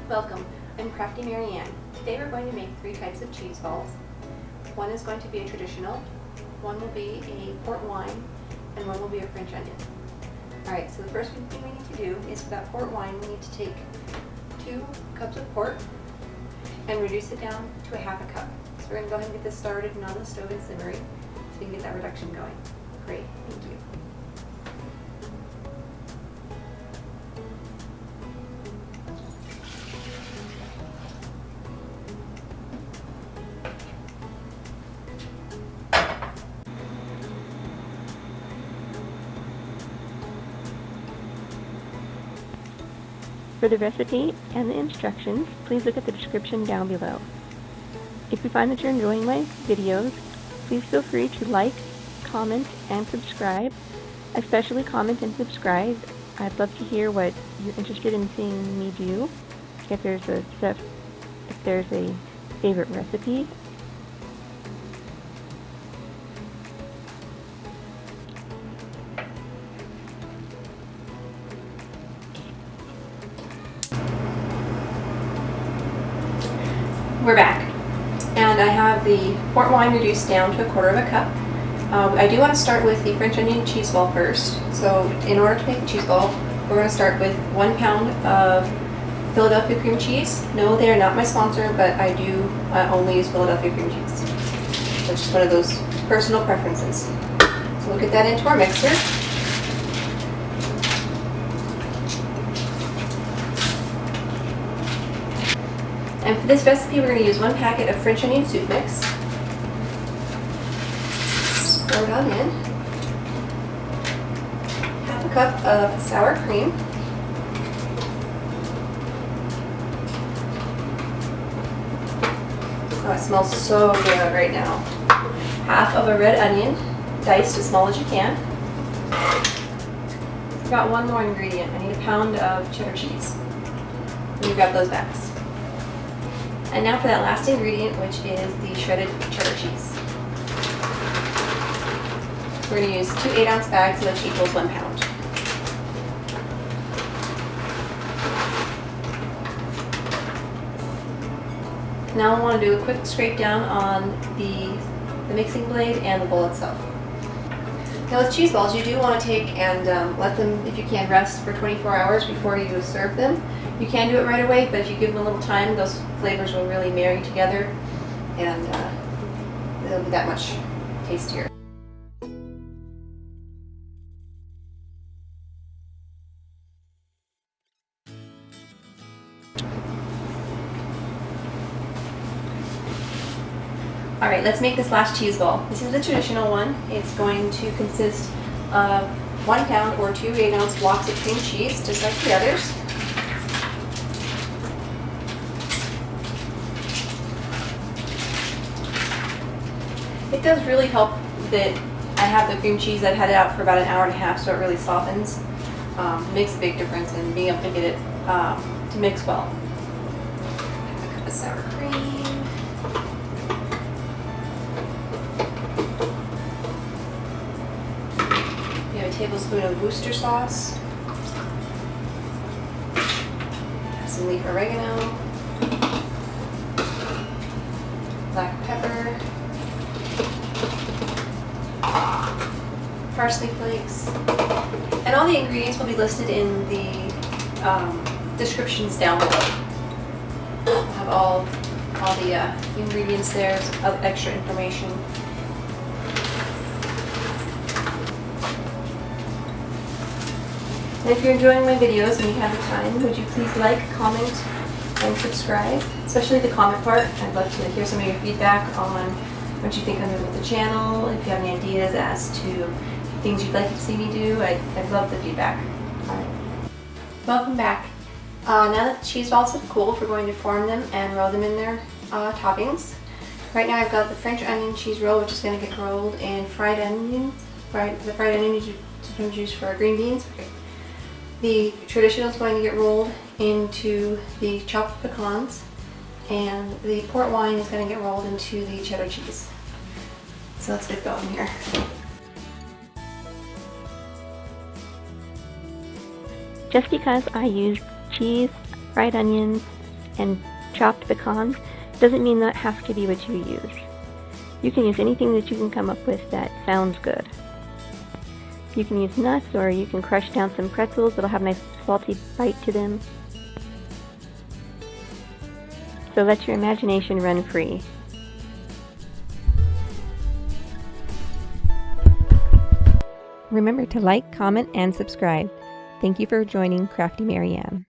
Welcome, I'm Crafty Marianne. Today we're going to make 3 types of cheese balls. One is going to be a traditional, one will be a port wine, and one will be a French onion. Alright, so the first thing we need to do is for that port wine, we need to take 2 cups of port and reduce it down to a half a cup. So we're going to go ahead and get this started and on the stove and simmering so we can get that reduction going. Great, thank you. For the recipe and the instructions, please look at the description down below. If you find that you're enjoying my videos, please feel free to like, comment, and subscribe. Especially comment and subscribe. I'd love to hear what you're interested in seeing me do. If there's a favorite recipe. We're back, and I have the port wine reduced down to 1/4 of a cup. I do want to start with the French onion cheese ball first. So in order to make a cheese ball, we're going to start with 1 pound of Philadelphia cream cheese. No, they are not my sponsor, but I do only use Philadelphia cream cheese. So it's just one of those personal preferences. So we'll get that into our mixer. And for this recipe, we're going to use 1 packet of French onion soup mix. Pour it on in. Half a cup of sour cream. Oh, it smells so good right now. Half of a red onion, diced as small as you can. I've got one more ingredient. I need 1 pound of cheddar cheese. Let me grab those bags. And now for that last ingredient, which is the shredded cheddar cheese. We're going to use 2 8-ounce bags, which equals 1 pound. Now I want to do a quick scrape down on the mixing blade and the bowl itself. Now with cheese balls, you do want to take and let them, if you can, rest for 24 hours before you serve them. You can do it right away, but if you give them a little time, those flavors will really marry together, and they'll be that much tastier. Alright, let's make this last cheese ball. This is the traditional one. It's going to consist of 1 pound or 2 8-ounce blocks of cream cheese, just like the others. It does really help that I have the cream cheese. I've had it out for about 1.5 hours, so it really softens. It makes a big difference in being able to get it to mix well. A cup of sour cream. We have a tablespoon of Worcestershire sauce. Some leaf oregano. Black pepper. Parsley Flakes, and all the ingredients will be listed in the descriptions down below. We'll have all the ingredients there, some extra information. And if you're enjoying my videos and you have the time, would you please like, comment, and subscribe, especially the comment part. I'd love to hear some of your feedback on what you think I'm doing with the channel. If you have any ideas as to things you'd like to see me do, I'd love the feedback. Alright. Welcome back. Now that the cheese balls have cooled, we're going to form them and roll them in their toppings. Right now I've got the French onion cheese roll, which is going to get rolled in fried onions. The fried onions you sometimes use for green beans. The traditional is going to get rolled into the chopped pecans, and the port wine is going to get rolled into the cheddar cheese. So let's get going here. Just because I used cheese, fried onions, and chopped pecans doesn't mean that has to be what you use. You can use anything that you can come up with that sounds good. You can use nuts, or you can crush down some pretzels that'll have a nice salty bite to them. So let your imagination run free. Remember to like, comment, and subscribe. Thank you for joining Crafty Mary Ann.